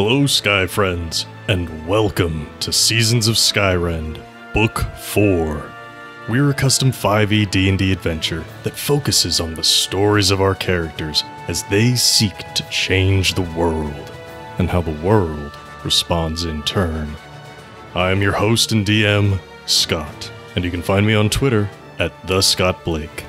Hello, Sky Friends, and welcome to Seasons of Skyrend, Book 4. We're a custom 5e D&D adventure that focuses on the stories of our characters as they seek to change the world, and how the world responds in turn. I am your host and DM, Scott, and you can find me on Twitter at @TheScottBlake.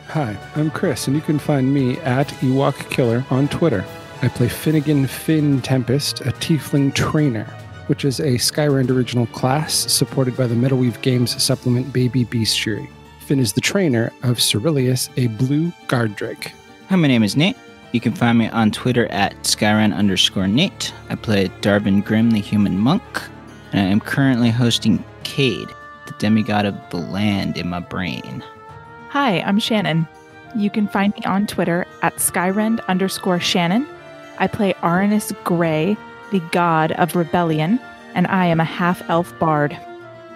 Hi, I'm Chris, and you can find me at Ewok Killer on Twitter. I play Finnigan Finn Tempest, a Tiefling Trainer, which is a Skyrend original class supported by the Metalweave Games supplement Baby Bestiary. Finn is the trainer of Cerilius, a blue guard drake. Hi, my name is Nate. You can find me on Twitter at Skyrend_Nate. I play Darvin Grimm, the human monk, and I am currently hosting Cade, the demigod of the land in my brain. Hi, I'm Shannon. You can find me on Twitter at Skyrend_Shannon. I play Arannis Grey, the god of rebellion, and I am a half-elf bard.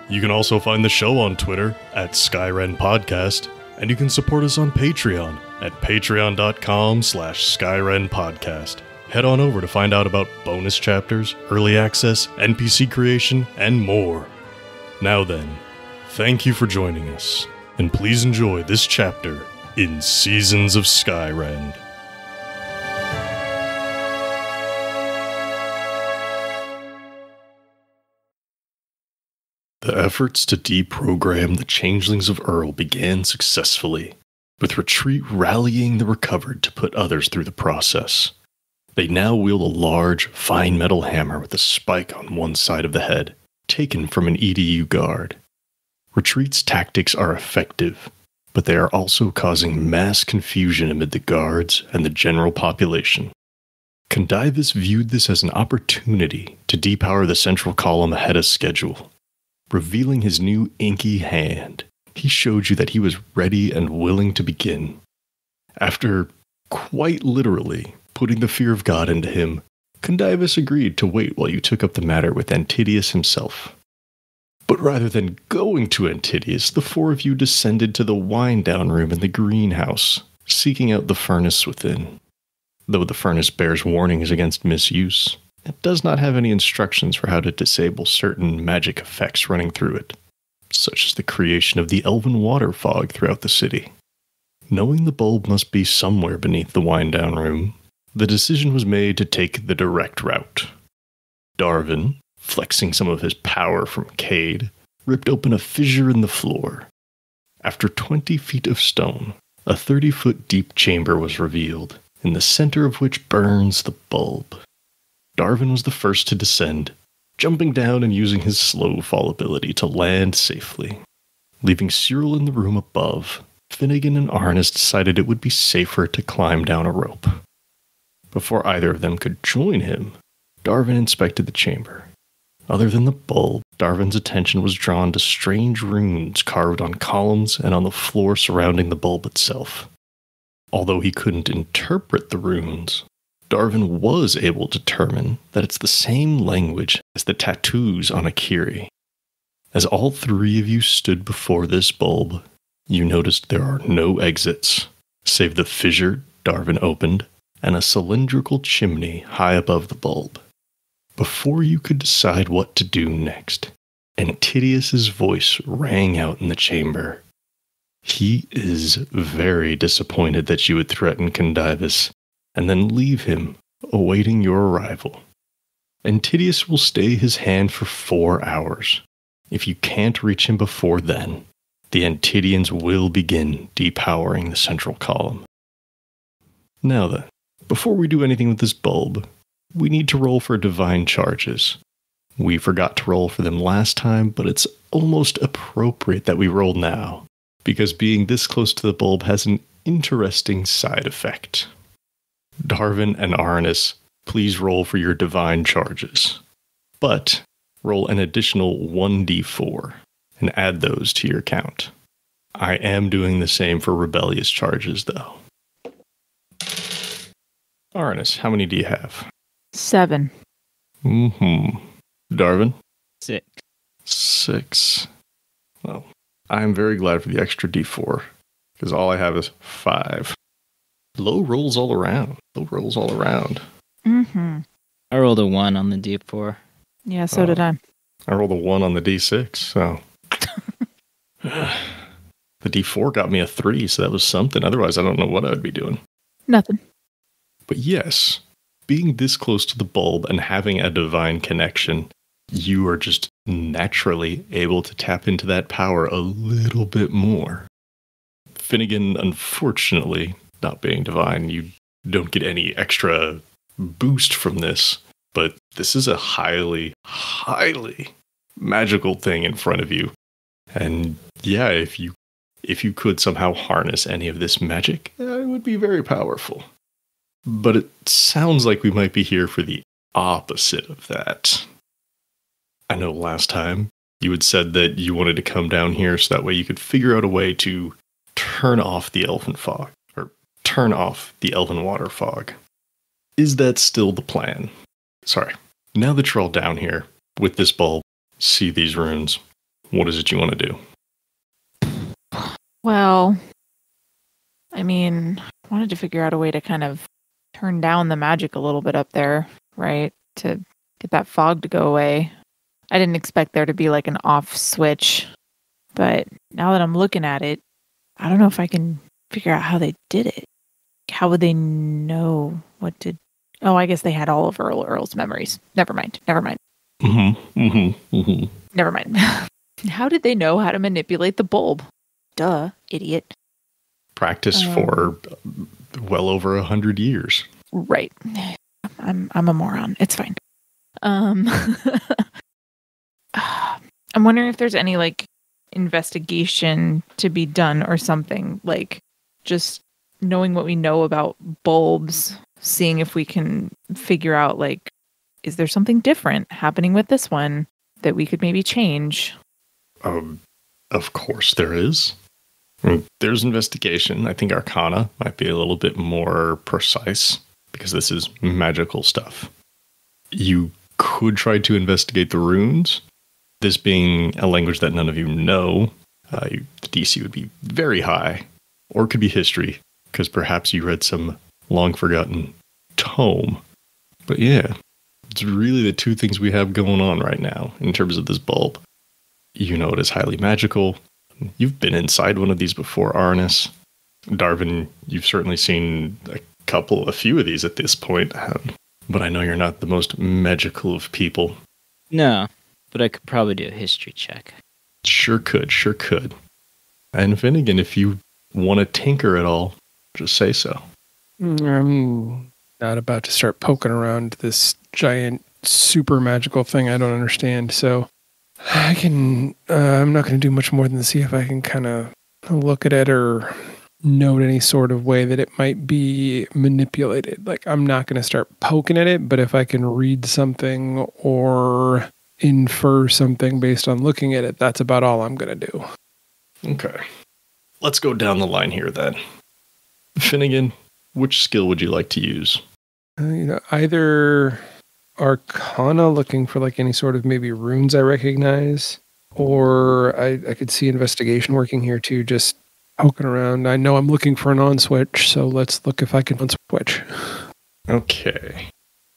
You can also find the show on Twitter at Skyrend Podcast, and you can support us on Patreon at patreon.com/Skyrend Podcast. Head on over to find out about bonus chapters, early access, NPC creation, and more. Now then, thank you for joining us, and please enjoy this chapter in Seasons of Skyrend. The efforts to deprogram the changelings of Earl began successfully, with Retreat rallying the recovered to put others through the process. They now wield a large, fine metal hammer with a spike on one side of the head, taken from an EDU guard. Retreat's tactics are effective, but they are also causing mass confusion amid the guards and the general population. Condivus viewed this as an opportunity to depower the central column ahead of schedule. Revealing his new inky hand, he showed you that he was ready and willing to begin. After, quite literally, putting the fear of God into him, Condivus agreed to wait while you took up the matter with Antidius himself. But rather than going to Antidius, the four of you descended to the wind-down room in the greenhouse, seeking out the furnace within. Though the furnace bears warnings against misuse, it does not have any instructions for how to disable certain magic effects running through it, such as the creation of the elven water fog throughout the city. Knowing the bulb must be somewhere beneath the wind-down room, the decision was made to take the direct route. Darvin, flexing some of his power from Cade, ripped open a fissure in the floor. After 20 feet of stone, a 30-foot deep chamber was revealed, in the center of which burns the bulb. Darvin was the first to descend, jumping down and using his slow fall ability to land safely. Leaving Cyril in the room above, Finnigan and Arannis decided it would be safer to climb down a rope. Before either of them could join him, Darvin inspected the chamber. Other than the bulb, Darvin's attention was drawn to strange runes carved on columns and on the floor surrounding the bulb itself. Although he couldn't interpret the runes, Darvin was able to determine that it's the same language as the tattoos on Akiri. As all three of you stood before this bulb, you noticed there are no exits, save the fissure Darvin opened and a cylindrical chimney high above the bulb. Before you could decide what to do next, Antidius's voice rang out in the chamber. He is very disappointed that you would threaten Condivus and then leave him, awaiting your arrival. Antidius will stay his hand for 4 hours. If you can't reach him before then, the Antidians will begin depowering the central column. Now then, before we do anything with this bulb, we need to roll for divine charges. We forgot to roll for them last time, but it's almost appropriate that we roll now, because being this close to the bulb has an interesting side effect. Darvin and Arannis, please roll for your divine charges. But roll an additional 1d4 and add those to your count. I am doing the same for rebellious charges, though. Arannis, how many do you have? 7. Darvin? 6. 6. Well, I'm very glad for the extra d4, because all I have is 5. Low rolls all around. Low rolls all around. Mm-hmm. I rolled a 1 on the D4. Yeah, so did I. I rolled a 1 on the D6, so... The D4 got me a 3, so that was something. Otherwise, I don't know what I would be doing. Nothing. But yes, being this close to the bulb and having a divine connection, you are just naturally able to tap into that power a little bit more. Finnigan, unfortunately, not being divine, you don't get any extra boost from this, but this is a highly, highly magical thing in front of you. And yeah, if you could somehow harness any of this magic, it would be very powerful. But it sounds like we might be here for the opposite of that. I know last time you had said that you wanted to come down here so that way you could figure out a way to turn off the elven fog, or turn off the elven water fog. Is that still the plan? Sorry. Now that you're all down here with this bulb, see these runes, what is it you want to do? Well, I mean, I wanted to figure out a way to kind of turn down the magic a little bit up there, right? To get that fog to go away. I didn't expect there to be like an off switch, but now that I'm looking at it, I don't know if I can figure out how they did it. How would they know what to... Oh, I guess they had all of Earl's memories. Never mind. Never mind. How did they know how to manipulate the bulb? Duh, idiot. Practice for well over 100 years. Right. I'm a moron. It's fine. I'm wondering if there's any like investigation to be done or something, like just knowing what we know about bulbs, seeing if we can figure out like, is there something different happening with this one that we could maybe change? Of course there is. There's investigation. I think Arcana might be a little bit more precise because this is magical stuff. You could try to investigate the runes. This being a language that none of you know, the DC would be very high. Or it could be history, because perhaps you read some long-forgotten tome. But yeah, it's really the two things we have going on right now in terms of this bulb. You know it is highly magical. You've been inside one of these before, Arannis. Darvin, you've certainly seen a few of these at this point. But I know you're not the most magical of people. No, but I could probably do a history check. Sure could. And Finnigan, if you want to tinker at all, just say so. I'm not about to start poking around this giant super magical thing I don't understand, so I can, I'm not going to do much more than see if I can kind of look at it or note any sort of way that it might be manipulated. Like, I'm not going to start poking at it, but if I can read something or infer something based on looking at it, that's about all I'm going to do. Okay. Let's go down the line here then. Finnigan, which skill would you like to use? Either Arcana, looking for like any sort of maybe runes I recognize, or I could see investigation working here too, just poking around. I know I'm looking for an on switch, so let's look if I can on switch. Okay.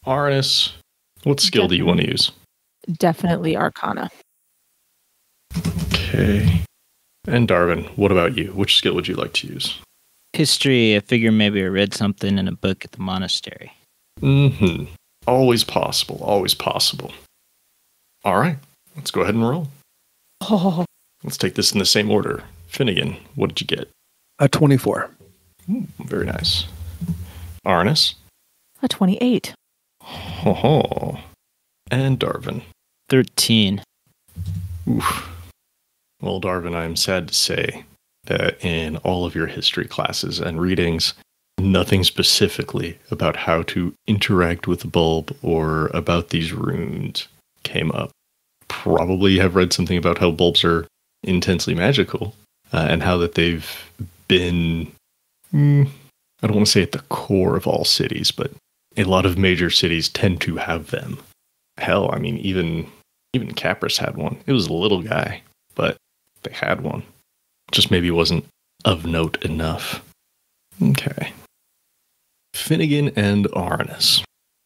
Arannis, what skill do you want to use? Definitely Arcana. Okay. And Darvin, what about you? Which skill would you like to use? History, I figure maybe I read something in a book at the monastery. Mm-hmm. Always possible. All right. Let's go ahead and roll. Oh. Let's take this in the same order. Finnigan, what did you get? A 24. Ooh, very nice. Arannis? A 28. Oh. And Darvin? 13. Oof. Well, Darvin, I am sad to say that in all of your history classes and readings, nothing specifically about how to interact with the bulb or about these runes came up. Probably have read something about how bulbs are intensely magical and how that they've been, I don't want to say at the core of all cities, but a lot of major cities tend to have them. Hell, I mean, even Capris had one. It was a little guy, but they had one. Just maybe wasn't of note enough. Okay. Finnigan and Arannis.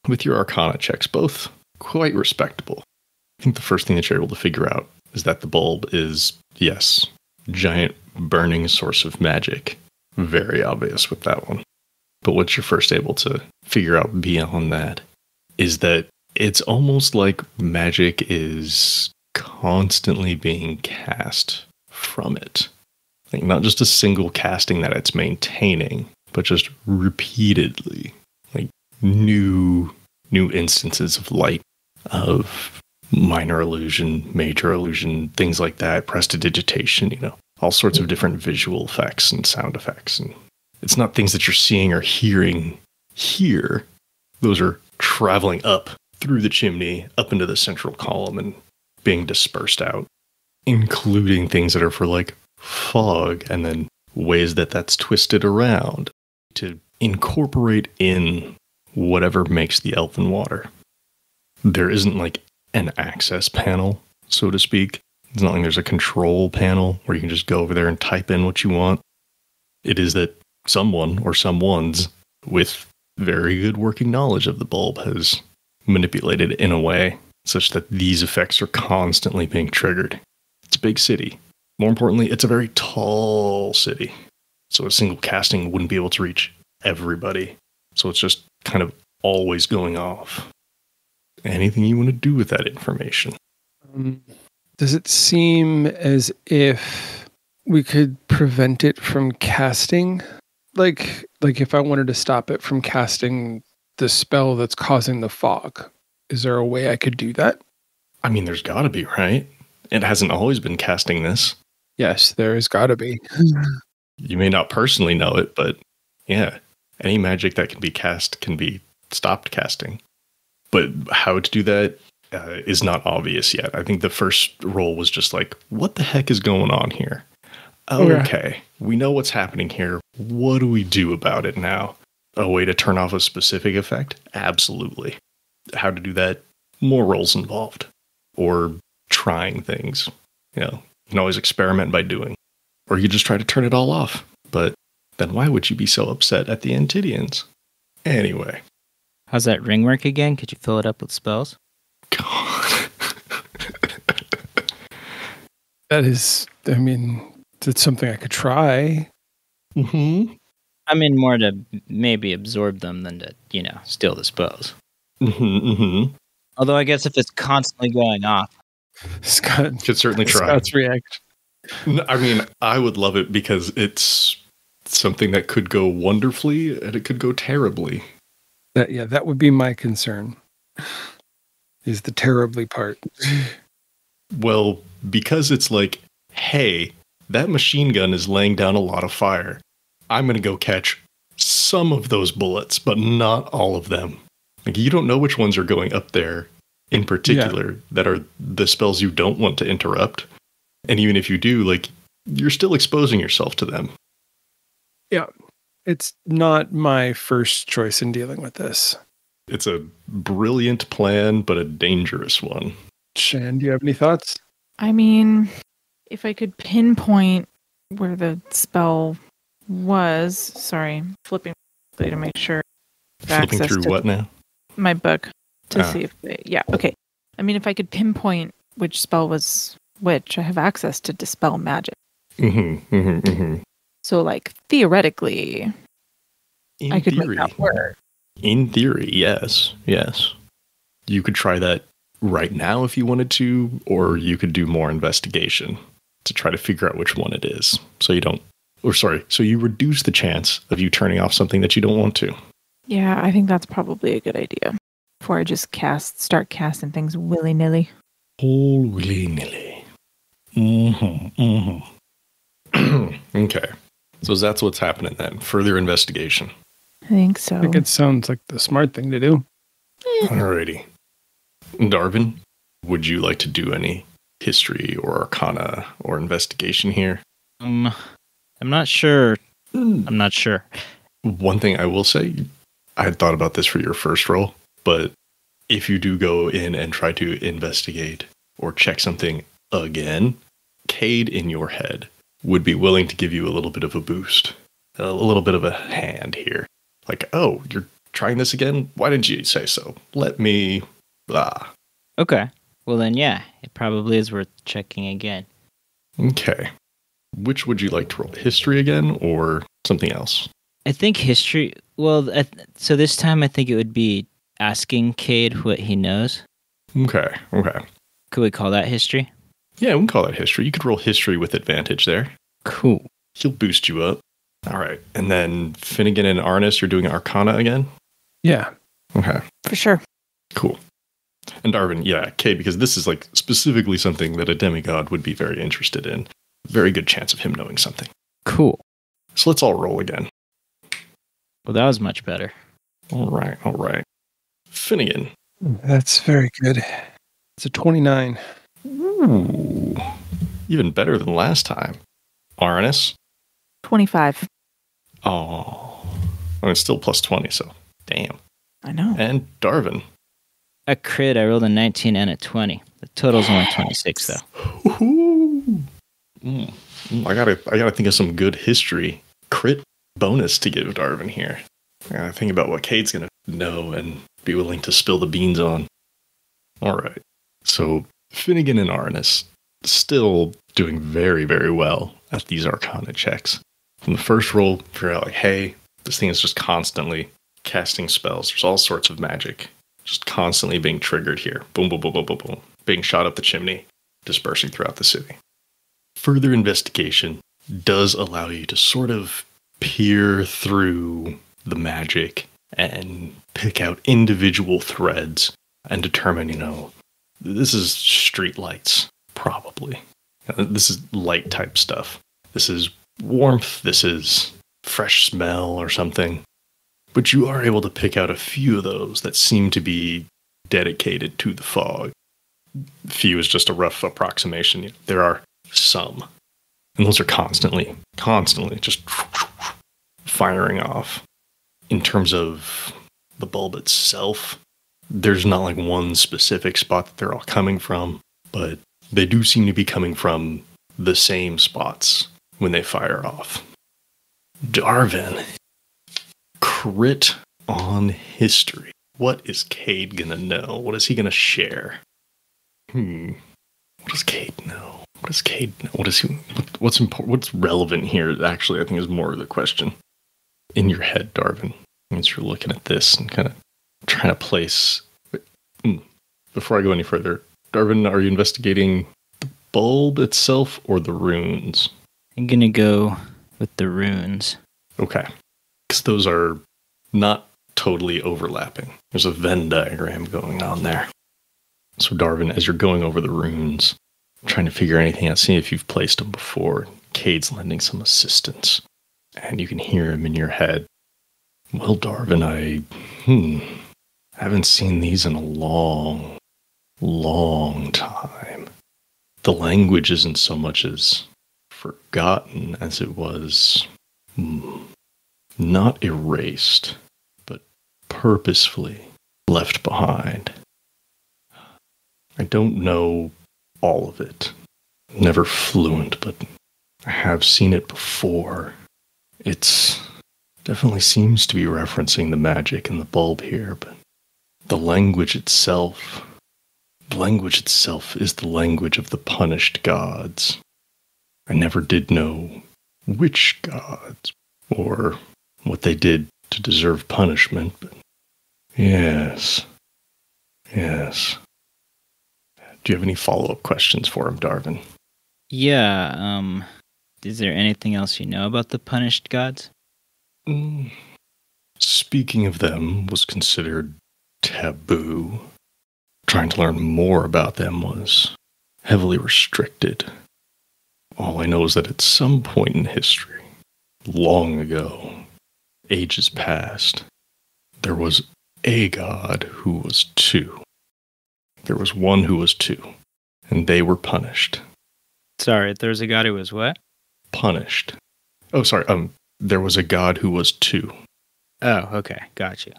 with your Arcana checks, both quite respectable. I think the first thing that you're able to figure out is that the bulb is, yes, giant burning source of magic. Very obvious with that one. But what you're first able to figure out beyond that is that it's almost like magic is constantly being cast from it. Like not just a single casting that it's maintaining, but just repeatedly, like new instances of light, of minor illusion, major illusion, things like that, prestidigitation, all sorts of different visual effects and sound effects. And it's not things that you're seeing or hearing here. Those are traveling up through the chimney, up into the central column and being dispersed out, including things that are for like fog and then ways that that's twisted around to incorporate in whatever makes the elfin water. There isn't like an access panel, so to speak. It's not like there's a control panel where you can just go over there and type in what you want. It is that someone or someone's with very good working knowledge of the bulb has manipulated in a way such that these effects are constantly being triggered. It's a big city. More importantly, it's a very tall city. So a single casting wouldn't be able to reach everybody. So it's just kind of always going off. Anything you want to do with that information? Does it seem as if we could prevent it from casting? Like if I wanted to stop it from casting the spell that's causing the fog, is there a way I could do that? I mean, there's got to be, right? It hasn't always been casting this. Yes, there has got to be. You may not personally know it, but yeah, any magic that can be cast can be stopped casting. But how to do that is not obvious yet. I think the first roll was just like, what the heck is going on here? Okay, we know what's happening here. What do we do about it now? A way to turn off a specific effect? Absolutely. How to do that? More rolls involved. Or trying things. You can always experiment by doing. Or you just try to turn it all off. But then why would you be so upset at the Antidians? Anyway. How's that ring work again? Could you fill it up with spells? God. That's something I could try. Mm-hmm. I mean, more to maybe absorb them than to, steal the spells. Mm-hmm, mm-hmm. Although I guess if it's constantly going off. Scott could certainly try. Scott's reaction. I mean, I would love it because it's something that could go wonderfully and it could go terribly. That would be my concern. Is the terribly part. Well, because it's like, hey, that machine gun is laying down a lot of fire. I'm going to go catch some of those bullets, but not all of them. Like, you don't know which ones are going up there in particular that are the spells you don't want to interrupt. And even if you do, like, you're still exposing yourself to them. Yeah. It's not my first choice in dealing with this. It's a brilliant plan, but a dangerous one. Shan, do you have any thoughts? I mean, if I could pinpoint where the spell was, sorry, flipping to make sure. Flipping through what now? My book to see if okay. I mean, if I could pinpoint which spell was which, I have access to dispel magic. Mm-hmm, mm-hmm, mm-hmm. So, like, theoretically, I could make that work. In theory, yes. You could try that right now if you wanted to, or you could do more investigation to try to figure out which one it is. So you reduce the chance of you turning off something that you don't want to. Yeah, I think that's probably a good idea. Before I just start casting things willy-nilly. All willy-nilly. Mm-hmm, mm-hmm. Okay. So that's what's happening then. Further investigation. I think so. I think it sounds like the smart thing to do. Alrighty. Darvin, would you like to do any history or arcana or investigation here? I'm not sure. I'm not sure. One thing I will say, I had thought about this for your first roll, but if you do go in and try to investigate or check something again, Cade in your head would be willing to give you a little bit of a boost, a little bit of a hand here. Like, oh, you're trying this again, why didn't you say so? Let me, blah. Okay. Well then, yeah, it probably is worth checking again. Okay. Which would you like to roll? History again or something else? I think history. Well, so this time I think it would be asking Cade what he knows. Okay. Could we call that history? Yeah, we can call that history. You could roll history with advantage there. Cool. He'll boost you up. All right. And then Finnigan and Arannis, you're doing Arcana again? Yeah. Okay. For sure. Cool. And Darvin, yeah, Kay, because this is like specifically something that a demigod would be very interested in. Very good chance of him knowing something. Cool. So let's all roll again. Well, that was much better. All right. Finnigan. That's very good. It's a 29. Ooh. Even better than last time. Arannis. 25. Oh. I mean, it's still plus 20, so damn. I know. And Darvin. A crit, I rolled a 19 and a 20. The total's only 26, though. Ooh. I gotta think of some good history crit bonus to give Darvin here. I gotta think about what Cade's gonna know and be willing to spill the beans on. All right. So Finnigan and Arannis still doing very, very well at these Arcana checks. From the first roll, figure out like, hey, this thing is just constantly casting spells. There's all sorts of magic just constantly being triggered here. Boom, boom, boom, boom, boom, boom. Being shot up the chimney, dispersing throughout the city. Further investigation does allow you to sort of peer through the magic and pick out individual threads and determine, this is street lights, probably. This is light type stuff. This is warmth. This is fresh smell or something. But you are able to pick out a few of those that seem to be dedicated to the fog. Few is just a rough approximation. There are some. And those are constantly just firing off. In terms of the bulb itself, there's not like one specific spot that they're all coming from, but they do seem to be coming from the same spots when they fire off. Darvin. Crit on history. What is Cade gonna know? What is he gonna share? What does Cade know? What's important? What's relevant here? Actually, I think is more of the question in your head, Darvin. As you're looking at this and kind of trying to place. Before I go any further, Darvin, are you investigating the bulb itself or the runes? I'm gonna go with the runes. Okay, because those are not totally overlapping. There's a Venn diagram going on there. So Darvin, as you're going over the runes, trying to figure anything out, seeing if you've placed them before, Cade's lending some assistance. And you can hear him in your head. Well, Darvin, I haven't seen these in a long, long time. The language isn't so much as forgotten as it was not erased, but purposefully left behind. I don't know all of it. Never fluent, but I have seen it before. It's definitely seems to be referencing the magic in the bulb here, but the language itself is the language of the punished gods. I never did know which gods or what they did to deserve punishment, but yes. Do you have any follow-up questions for him, Darvin? Yeah, is there anything else you know about the punished gods? Speaking of them was considered taboo. Trying to learn more about them was heavily restricted. All I know is that at some point in history, long ago, ages past, there was a god who was two. There was one who was two, and they were punished. Sorry, there's a god who was what? Punished. Oh, sorry, there was a god who was two. Oh, okay, got you.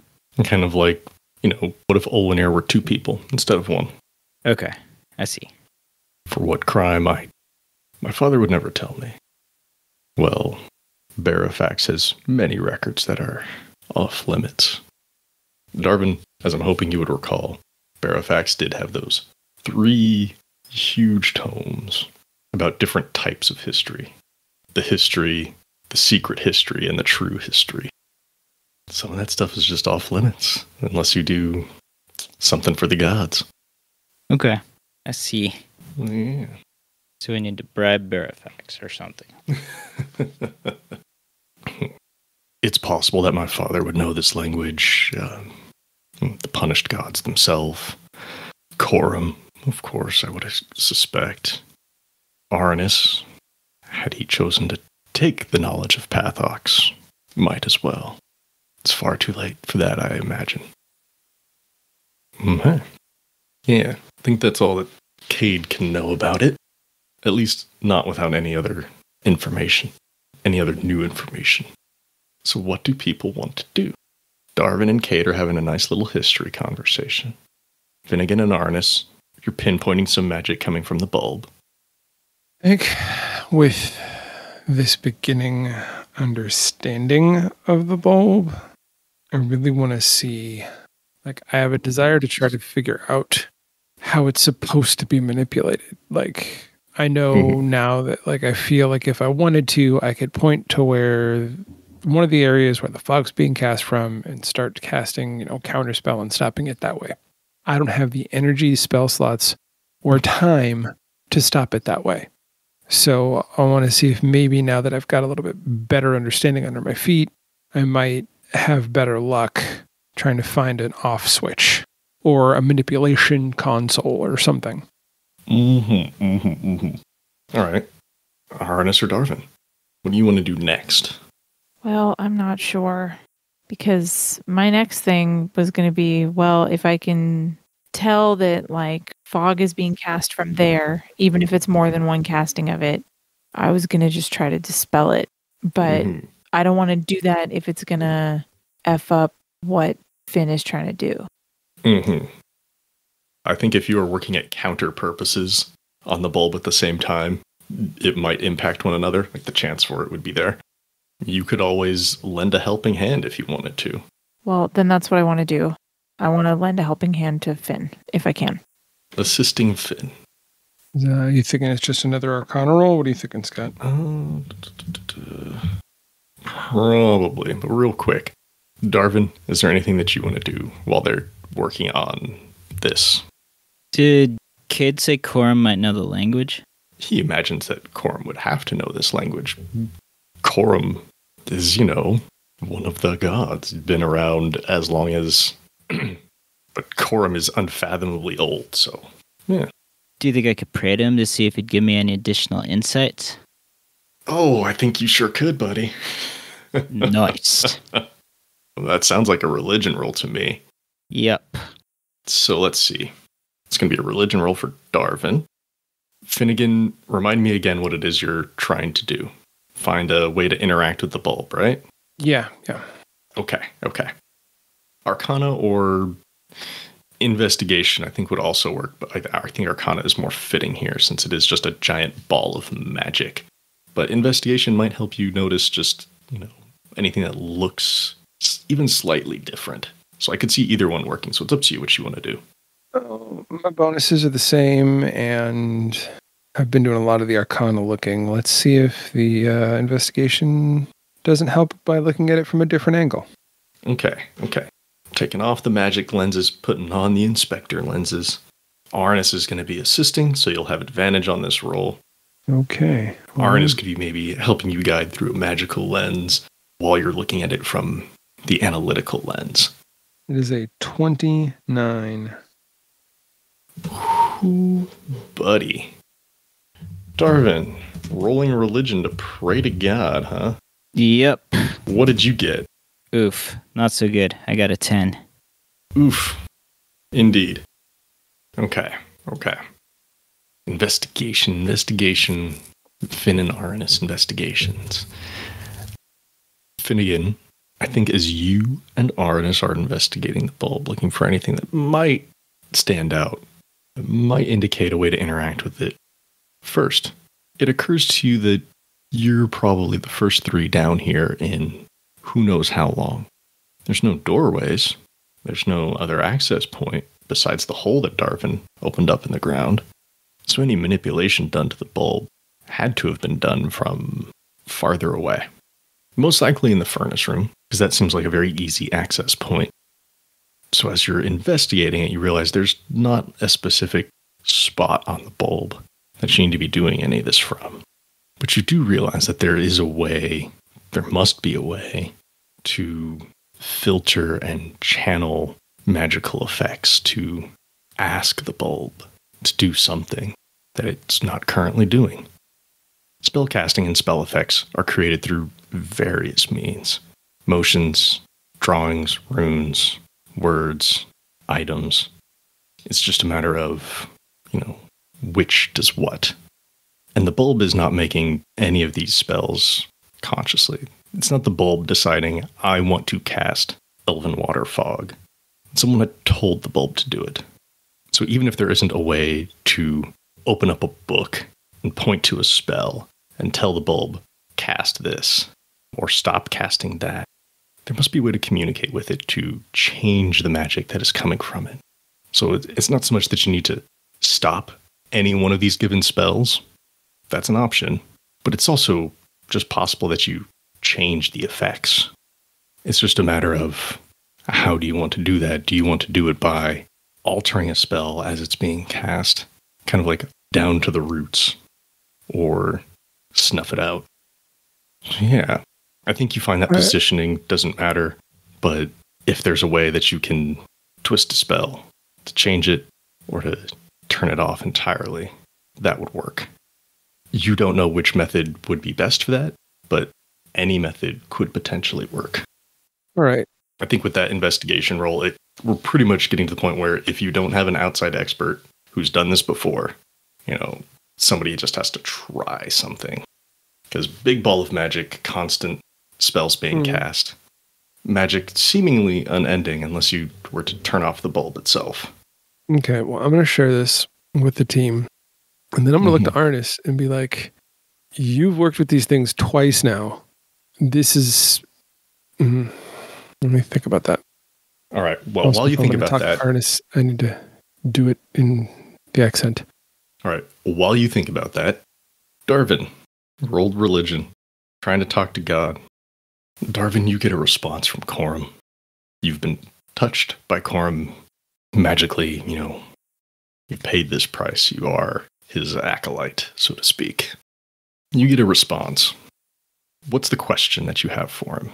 Kind of like, what if Olwenair were two people instead of one? Okay, I see. For what crime, my father would never tell me. Well, Barafax has many records that are off limits. Darvin, as I'm hoping you would recall, Barofax did have those 3 huge tomes about different types of history. The history, the secret history, and the true history. Some of that stuff is just off limits, unless you do something for the gods. Okay, I see. Yeah. So we need to bribe Barofax or something. It's possible that my father would know this language. The punished gods themselves. Corum, of course, I would suspect. Arannis, had he chosen to take the knowledge of Pathox, might as well. It's far too late for that, I imagine. Mm-hmm. Yeah, I think that's all that Cade can know about it. At least not without any other information. Any other new information. So what do people want to do? Darvin and Cade are having a nice little history conversation. Finnigan and Arannis, you're pinpointing some magic coming from the bulb. I think with this beginning understanding of the bulb, I really want to see, I have a desire to try to figure out how it's supposed to be manipulated. I know now that, I feel like if I wanted to, I could point to where one of the areas where the fog's being cast from and start casting, counterspell and stopping it that way. I don't have the energy, spell slots, or time to stop it that way. So I want to see if maybe now that I've got a little bit better understanding under my feet, I might have better luck trying to find an off switch or a manipulation console or something. All right. Arannis or Darvin, what do you want to do next? Well, I'm not sure, because my next thing was going to be, if I can tell that fog is being cast from there, even if it's more than one casting of it, I was going to just try to dispel it. But I don't want to do that if it's going to F up what Finn is trying to do. I think if you are working at counter purposes on the bulb at the same time, it might impact one another. The chance for it would be there. You could always lend a helping hand if you wanted to. Well, then that's what I want to do. I want to lend a helping hand to Finn, if I can. Assisting Finn. You thinking it's just another Arcana roll? What are you thinking, Scott? Probably, but real quick. Darvin, is there anything that you want to do while they're working on this? Did Cade say Corum might know the language? He imagines that Corum would have to know this language. Corum is, one of the gods. He's been around as long as... but Corum is unfathomably old, so... Yeah. Do you think I could pray to him to see if he'd give me any additional insights? Oh, I think you sure could, buddy. Nice. That sounds like a religion roll to me. Yep. So let's see. It's going to be a religion roll for Darvin. Finnigan, remind me again what it is you're trying to do. Find a way to interact with the bulb, right? Yeah. Okay. Arcana or investigation, I think, would also work, but I think Arcana is more fitting here since it is just a giant ball of magic. But investigation might help you notice just, anything that looks even slightly different. So I could see either one working, so it's up to you what you want to do. My bonuses are the same, and I've been doing a lot of the Arcana looking. Let's see if the investigation doesn't help by looking at it from a different angle. Okay. Taking off the magic lenses, putting on the inspector lenses. Arannis is going to be assisting, so you'll have advantage on this roll. Okay. Arannis could be maybe helping you guide through a magical lens while you're looking at it from the analytical lens. It is a 29. Ooh, buddy. Darvin, rolling religion to pray to God, huh? Yep. What did you get? Oof. Not so good. I got a 10. Oof. Indeed. Okay. Investigation. Finn and Arannis investigations. Finnigan, I think as you and Arannis are investigating the bulb, looking for anything that might stand out, might indicate a way to interact with it. First, it occurs to you that you're probably the first 3 down here in who knows how long. There's no doorways, There's no other access point besides the hole that Darvin opened up in the ground. So any manipulation done to the bulb had to have been done from farther away. Most likely in the furnace room, because that seems like a very easy access point. So as you're investigating it, you realize there's not a specific spot on the bulb that you need to be doing any of this from. But you do realize that there is a way, there must be a way, to filter and channel magical effects to ask the bulb to do something that it's not currently doing. Spellcasting and spell effects are created through various means. Motions, drawings, runes, words, items. It's just a matter of, which does what. And the bulb is not making any of these spells consciously. It's not the bulb deciding, I want to cast Elven Water Fog. Someone had told the bulb to do it. So even if there isn't a way to open up a book and point to a spell and tell the bulb, cast this, or stop casting that, there must be a way to communicate with it to change the magic that is coming from it. So it's not so much that you need to stop any one of these given spells. That's an option. But it's also just possible that you change the effects. It's just a matter of how do you want to do that? Do you want to do it by altering a spell as it's being cast, kind of like down to the roots, or snuff it out? Yeah, I think you find that positioning doesn't matter, but if there's a way that you can twist a spell to change it or to turn it off entirely, that would work. You don't know which method would be best for that, but any method could potentially work. All right. I think with that investigation roll, we're pretty much getting to the point where if you don't have an outside expert who's done this before, somebody just has to try something. Because big ball of magic, constant spells being cast. Magic seemingly unending unless you were to turn off the bulb itself. Okay, well, I'm going to share this with the team. And then I'm going to look to Arannis and be like, you've worked with these things twice now. This is... let me think about that. All right. Well, while you think about that... Arannis, I need to do it in the accent. All right. While you think about that, Darvin rolled religion, trying to talk to God. Darvin, you get a response from Coram. You've been touched by Coram magically, you've paid this price. You are his acolyte, so to speak. You get a response. What's the question that you have for him?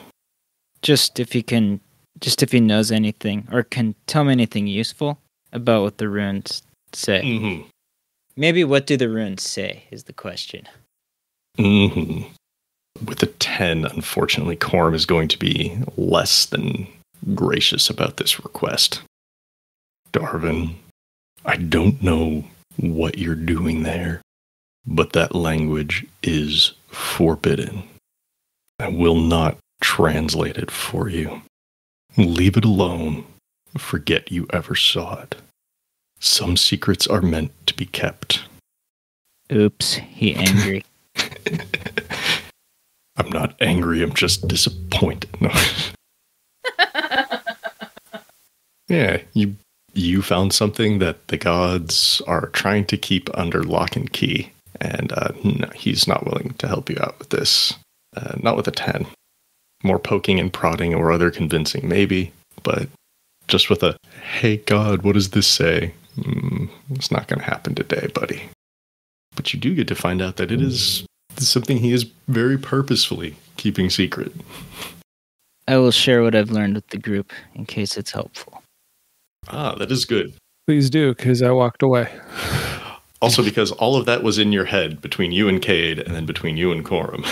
Just if he knows anything or can tell me anything useful about what the runes say. Mm-hmm. Maybe what do the runes say is the question. Mm-hmm. With a 10, unfortunately, Coram is going to be less than gracious about this request. Darvin, I don't know what you're doing there, but that language is forbidden. I will not translate it for you. Leave it alone. Forget you ever saw it. Some secrets are meant to be kept. Oops, he angry. I'm not angry, I'm just disappointed. No. Yeah, you found something that the gods are trying to keep under lock and key, and no, he's not willing to help you out with this. Not with a 10. More poking and prodding or other convincing, maybe, but just with a, hey God, what does this say? It's not going to happen today, buddy. But you do get to find out that it is something he is very purposefully keeping secret. I will share what I've learned with the group in case it's helpful. Ah, that is good. Please do, because I walked away. Also because all of that was in your head between you and Cade and then between you and Coram.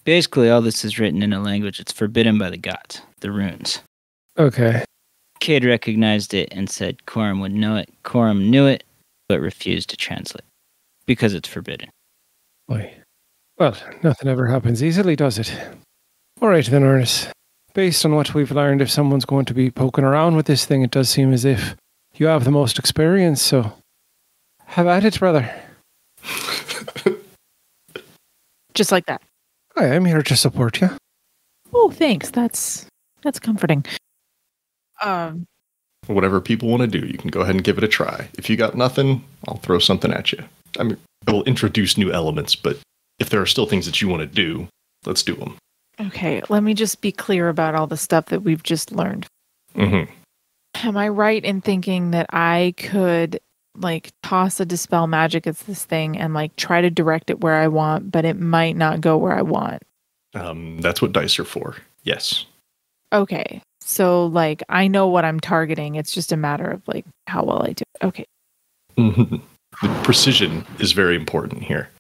Basically all this is written in a language that's forbidden by the gods, the runes. Okay. Cade recognized it and said Coram would know it. Coram knew it, but refused to translate because it's forbidden. Boy. Well, nothing ever happens easily, does it? All right then, Arannis. Based on what we've learned, if someone's going to be poking around with this thing, it does seem as if you have the most experience, so have at it, brother. Just like that. Hi, I'm here to support you. Oh, thanks. That's That's comforting. Whatever people want to do, you can go ahead and give it a try. If you got nothing, I'll throw something at you. I mean, I will introduce new elements, but if there are still things that you want to do, let's do them. Okay, let me just be clear about all the stuff that we've just learned. Mm-hmm. Am I right in thinking that I could, like, toss a dispel magic at this thing and, like, try to direct it where I want, but it might not go where I want? That's what dice are for. Yes. Okay. So, like, I know what I'm targeting. It's just a matter of, like, how well I do it. Okay. Mm-hmm. The precision is very important here.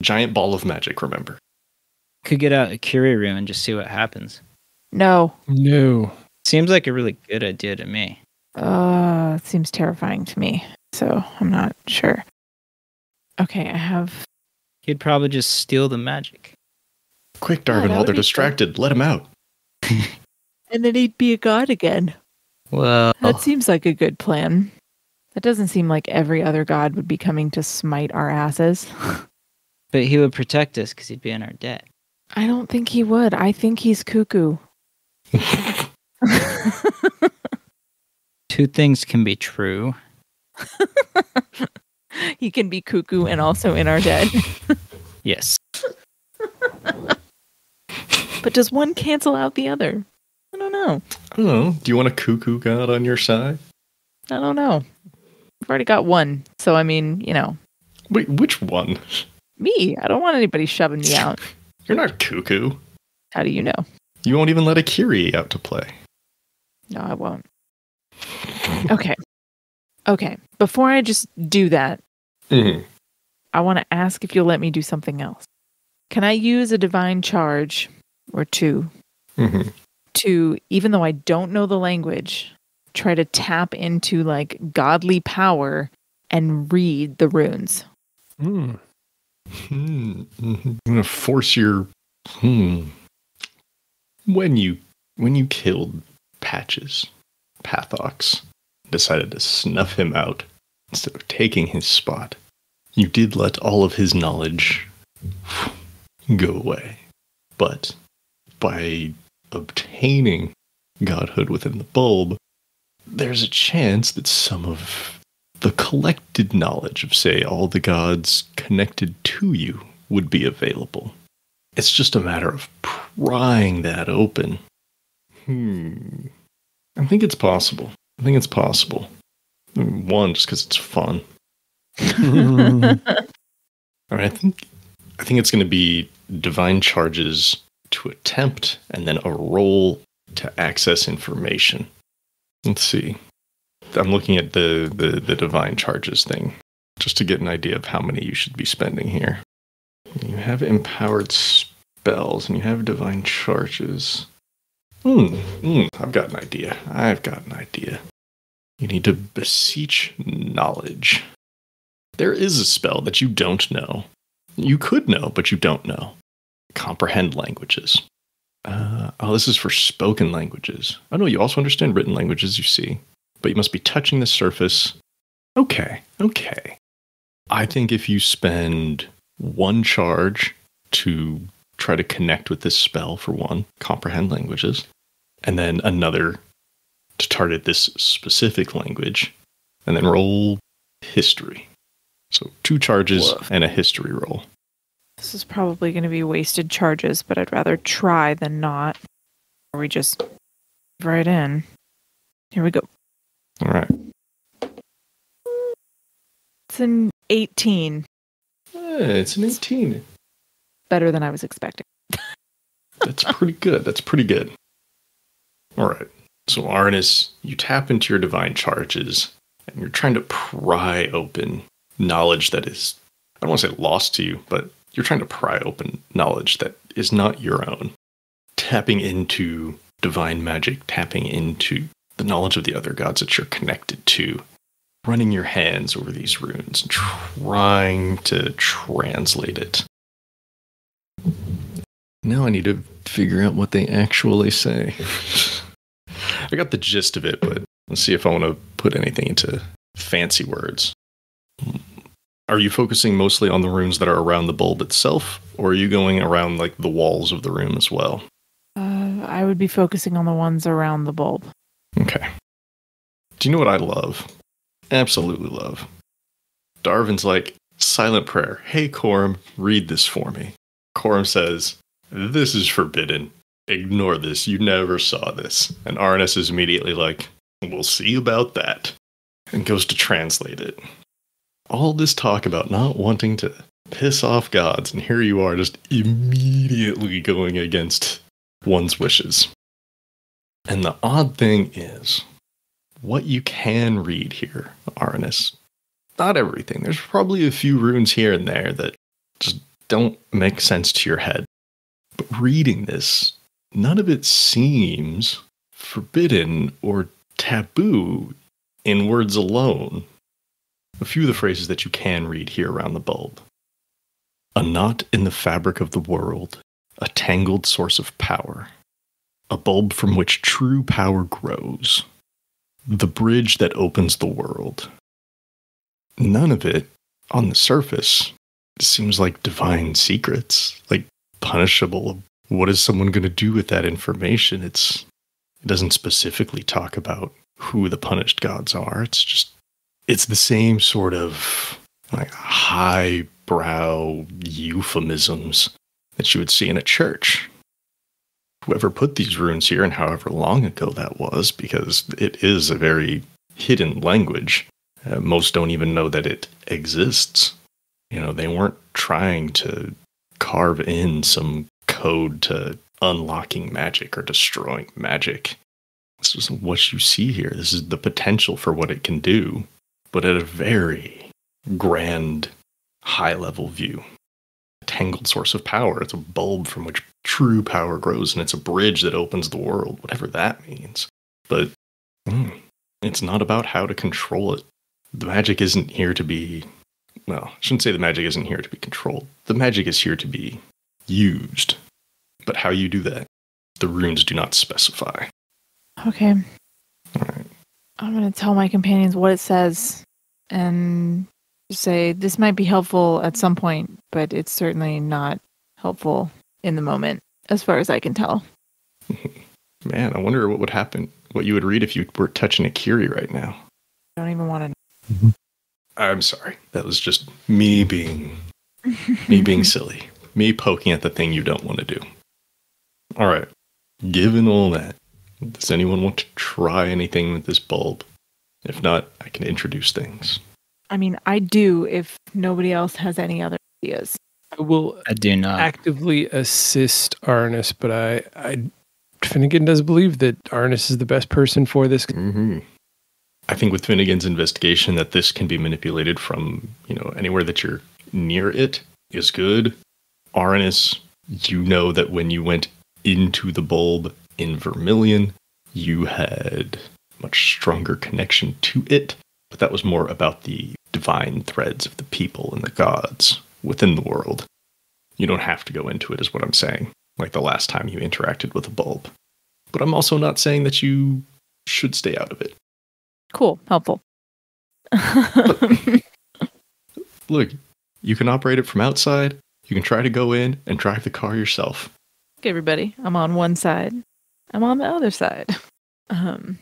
Giant ball of magic, remember. Could get out a Curie room and just see what happens. No. Seems like a really good idea to me. It seems terrifying to me. So, I'm not sure. Okay, I have... He'd probably just steal the magic. Quick, Darvin, while they're distracted, let him out. And then he'd be a god again. Well, That seems like a good plan. That doesn't seem like every other god would be coming to smite our asses. but he would protect us because he'd be in our debt. I don't think he would. I think he's cuckoo. Two things can be true. He can be cuckoo and also in our debt. Yes. But does one cancel out the other? I don't know. I don't know. Do you want a cuckoo god on your side? I don't know. I've already got one. So, I mean, you know. Wait, which one? Me. I don't want anybody shoving me out. You're not cuckoo. How do you know? You won't even let a Curie out to play. No, I won't. Okay. Before I just do that, I want to ask if you'll let me do something else. Can I use a divine charge or two to, even though I don't know the language, try to tap into like godly power and read the runes? I'm gonna force your when you killed Pathox, decided to snuff him out instead of taking his spot, you did let all of his knowledge go away. But by obtaining godhood within the bulb, there's a chance that some of the collected knowledge of, say, all the gods connected to you would be available. It's just a matter of prying that open. I think it's possible. One, just because it's fun. All right, I think it's going to be divine charges to attempt, and then a roll to access information. Let's see. I'm looking at the divine charges thing, just to get an idea of how many you should be spending here. You have empowered spells, and you have divine charges. I've got an idea. You need to beseech knowledge. There is a spell that you don't know. You could know, but you don't know. Comprehend languages. This is for spoken languages. Oh no, you also understand written languages, you see. But you must be touching the surface. Okay. I think if you spend one charge to try to connect with this spell for one, comprehend languages, and then another to target this specific language, and then roll history. So 2 charges and a history roll. This is probably going to be wasted charges, but I'd rather try than not. Or we just dive right in. Here we go. All right. It's an 18. It's an 18. Better than I was expecting. That's pretty good. All right. So, Arannis, you tap into your divine charges, and you're trying to pry open knowledge that is, I don't want to say lost to you, but you're trying to pry open knowledge that is not your own. Tapping into divine magic, tapping into the knowledge of the other gods that you're connected to, running your hands over these runes and trying to translate it. Now I need to figure out what they actually say. I got the gist of it, but let's see if I want to put anything into fancy words. Are you focusing mostly on the runes that are around the bulb itself, or are you going around like the walls of the room as well? I would be focusing on the ones around the bulb. Okay. Do you know what I love? Absolutely love. Darvin's like, silent prayer. Hey, Corum, read this for me. Corum says, this is forbidden. Ignore this. You never saw this. And Arannis is immediately like, we'll see about that. And goes to translate it. All this talk about not wanting to piss off gods, and here you are just immediately going against one's wishes. And the odd thing is, what you can read here, Arannis, not everything. There's probably a few runes here and there that just don't make sense to your head. But reading this, none of it seems forbidden or taboo in words alone. A few of the phrases that you can read here around the bulb. A knot in the fabric of the world, a tangled source of power, a bulb from which true power grows, the bridge that opens the world. None of it, on the surface, seems like divine secrets, like punishable. What is someone going to do with that information? It doesn't specifically talk about who the punished gods are. It's the same sort of like highbrow euphemisms that you would see in a church. Whoever put these runes here, and however long ago that was, because it is a very hidden language. Most don't even know that it exists. They weren't trying to carve in some code to unlocking magic or destroying magic. This is what you see here. This is the potential for what it can do, but at a very grand, high-level view. A tangled source of power. It's a bulb from which true power grows, and it's a bridge that opens the world, whatever that means. But it's not about how to control it. The magic isn't here to be... Well, I shouldn't say the magic isn't here to be controlled. The magic is here to be used. But how you do that, the runes do not specify. Okay. All right. I'm going to tell my companions what it says and say this might be helpful at some point, but it's certainly not helpful in the moment, as far as I can tell. Man, I wonder what would happen, what you would read if you were touching a Curie right now. I don't even want to. I'm sorry. That was just me being silly. Me poking at the thing you don't want to do. All right. Given all that, does anyone want to try anything with this bulb? If not, I can introduce things. I mean, I do if nobody else has any other ideas. I do not actively assist Arannis, but Finnigan does believe that Arannis is the best person for this. Mm-hmm. I think with Finnigan's investigation that this can be manipulated from, anywhere that you're near it is good. Arannis, you know that when you went into the bulb in Vermilion, you had much stronger connection to it, but that was more about the divine threads of the people and the gods within the world. You don't have to go into it, is what I'm saying, like the last time you interacted with a bulb. But I'm also not saying that you should stay out of it. Cool. Helpful. Look, you can operate it from outside. You can try to go in and drive the car yourself. Okay, everybody. I'm on one side. I'm on the other side. I'm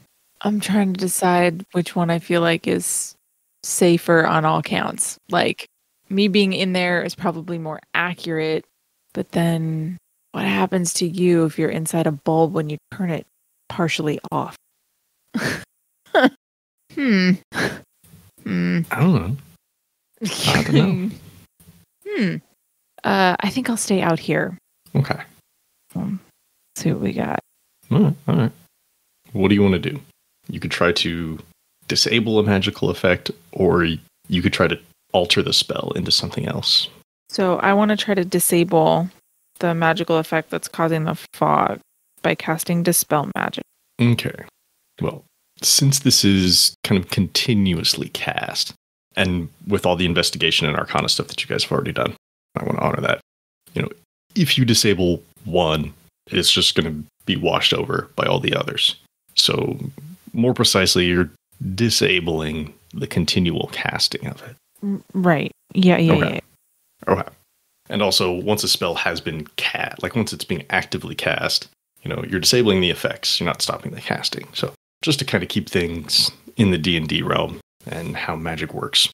trying to decide which one I feel like is safer on all counts. Like, me being in there is probably more accurate, but then what happens to you if you're inside a bulb when you turn it partially off? I don't know. I think I'll stay out here. Okay. See what we got. All right. What do you want to do? You could try to disable a magical effect, or you could try to alter the spell into something else. So I want to try to disable the magical effect that's causing the fog by casting Dispel Magic. Okay. Well, since this is kind of continuously cast, and with all the investigation and arcana stuff that you guys have already done, I want to honor that. If you disable one, it's just going to be washed over by all the others. So, more precisely, you're disabling the continual casting of it. Right. Yeah. Okay. And also, once a spell has been cast, like once it's being actively cast, you're disabling the effects. You're not stopping the casting. So just to kind of keep things in the D&D realm and how magic works.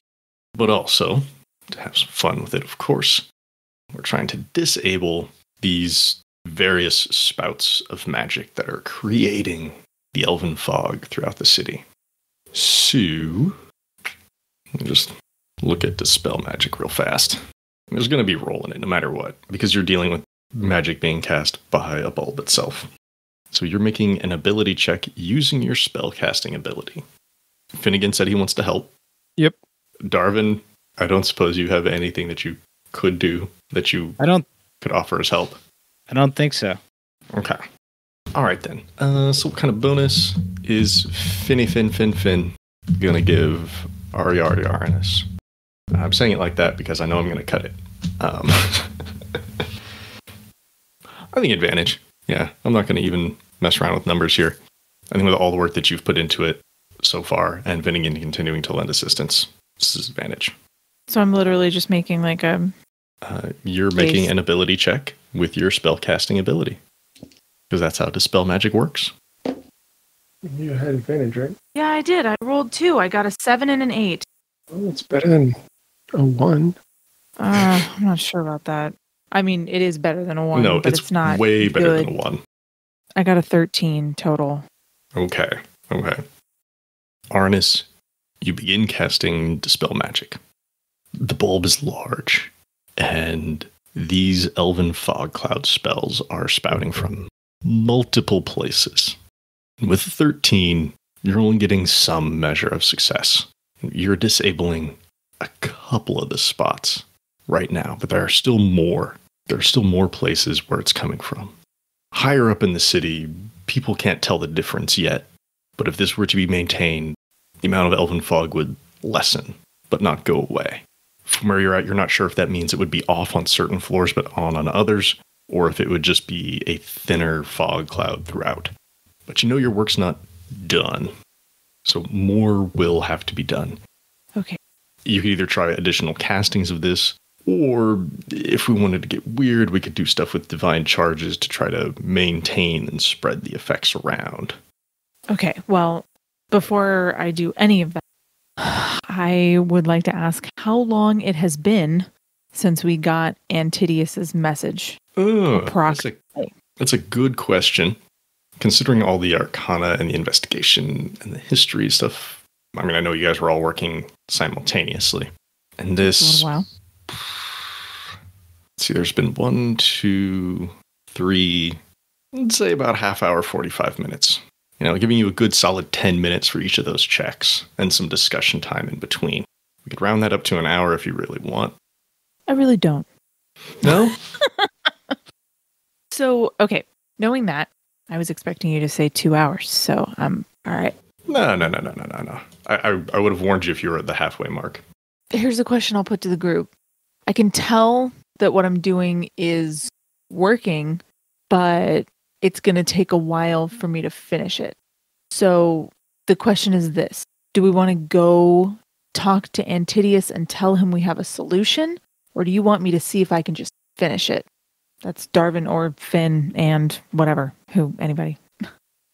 But also to have some fun with it, of course. We're trying to disable these various spouts of magic that are creating the elven fog throughout the city. So, just look at Dispel Magic real fast. There's going to be roll in it no matter what, because you're dealing with magic being cast by a bulb itself. So you're making an ability check using your spell casting ability. Finnigan said he wants to help. Yep. Darvin, I don't suppose you have anything that you could do that you could offer as help. I don't think so. Okay. All right, then. So what kind of bonus is Fin gonna give Arannis? I'm saying it like that because I know I'm gonna cut it. I think advantage. Yeah, I'm not gonna even mess around with numbers here. I think with all the work that you've put into it so far, and Finnigan continuing to lend assistance, this is advantage. So I'm literally just making like a... You're making an ability check with your spell casting ability. Because that's how Dispel Magic works. You had advantage, right? Yeah, I did. I rolled 2. I got a 7 and an 8. Oh, it's better than a 1. I'm not sure about that. I mean, it is better than a 1, no, but it's not way better good. than a 1. I got a 13 total. Okay. Arannis, you begin casting Dispel Magic. The bulb is large, and these elven fog cloud spells are spouting from multiple places. With 13, you're only getting some measure of success. You're disabling a couple of the spots right now, but there are still more. There are still more places where it's coming from. Higher up in the city, people can't tell the difference yet, but if this were to be maintained, the amount of elven fog would lessen, but not go away. From where you're at, you're not sure if that means it would be off on certain floors, but on others, or if it would just be a thinner fog cloud throughout. But you know your work's not done, so more will have to be done. Okay. You could either try additional castings of this, or if we wanted to get weird, we could do stuff with divine charges to try to maintain and spread the effects around. Okay, well, before I do any of that, I would like to ask how long it has been since we got Antidius's message. That's a good question. Considering all the arcana and the investigation and the history stuff, I mean, I know you guys were all working simultaneously. And this... A while. Let's see, there's been 1, 2, 3, let's say about half hour, 45 minutes. Giving you a good solid 10 minutes for each of those checks and some discussion time in between. We could round that up to an hour if you really want. I really don't. No? So, okay, knowing that, I was expecting you to say 2 hours, so I'm all right. No. I would have warned you if you were at the halfway mark. Here's a question I'll put to the group. I can tell that what I'm doing is working, but it's going to take a while for me to finish it. So the question is this. Do we want to go talk to Antidius and tell him we have a solution? Or do you want me to see if I can just finish it? That's Darvin or Finn and whatever. Anybody.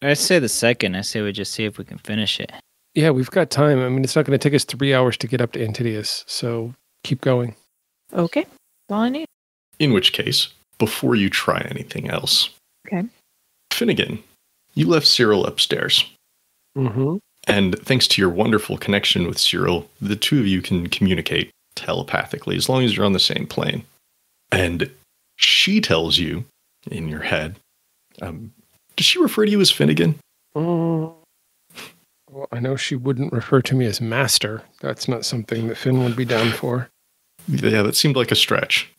I say the second. I say we just see if we can finish it. Yeah, we've got time. I mean, it's not going to take us 3 hours to get up to Antidius, so keep going. Okay. That's all I need. In which case, before you try anything else... Okay. Finnigan, you left Cyril upstairs. Mm-hmm. And thanks to your wonderful connection with Cyril, the two of you can communicate telepathically as long as you're on the same plane. And she tells you, in your head, does she refer to you as Finnigan? Well, I know she wouldn't refer to me as master. That's not something that Finn would be down for. Yeah, that seemed like a stretch.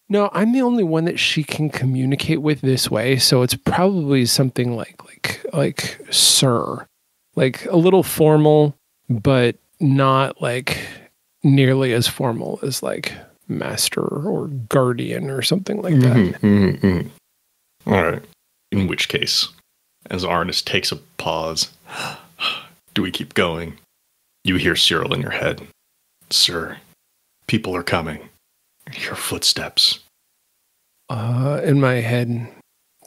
No, I'm the only one that she can communicate with this way, so it's probably something like sir. Like a little formal, but not like nearly as formal as like master or guardian or something like that. All right. In which case, as Arannis takes a pause, do we keep going? You hear Cyril in your head. Sir, people are coming. Your footsteps. In my head,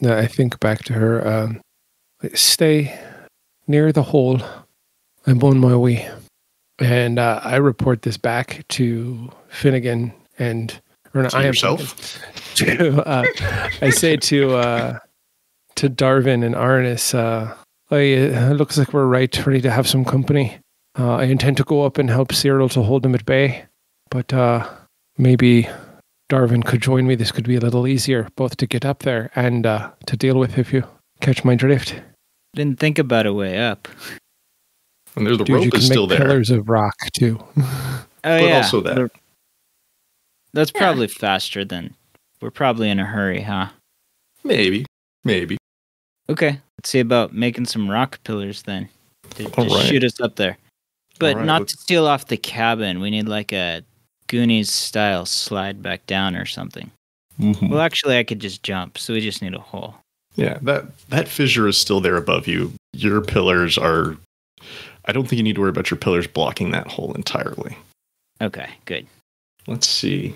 I think back to her. Stay near the hole. I'm on my way. And I report this back to Finnigan and... Or no, To yourself? I say to Darvin and Arannis, it looks like we're ready to have some company. I intend to go up and help Cyril to hold him at bay. But maybe Darvin could join me. This could be a little easier, both to get up there and to deal with, if you catch my drift. Didn't think about a way up. And there's the Dude, rope you can is make still there. pillars of rock, too. Oh, But yeah. also that. That's probably faster than... We're probably in a hurry, huh? Maybe. Okay, let's see about making some rock pillars then. Just All right. shoot us up there. But All right, not let's- to steal off the cabin. We need like a Goonies-style slide back down or something. Mhm. Well, actually, I could just jump, so we just need a hole. Yeah, that fissure is still there above you. Your pillars are... I don't think you need to worry about your pillars blocking that hole entirely. Okay, good. Let's see.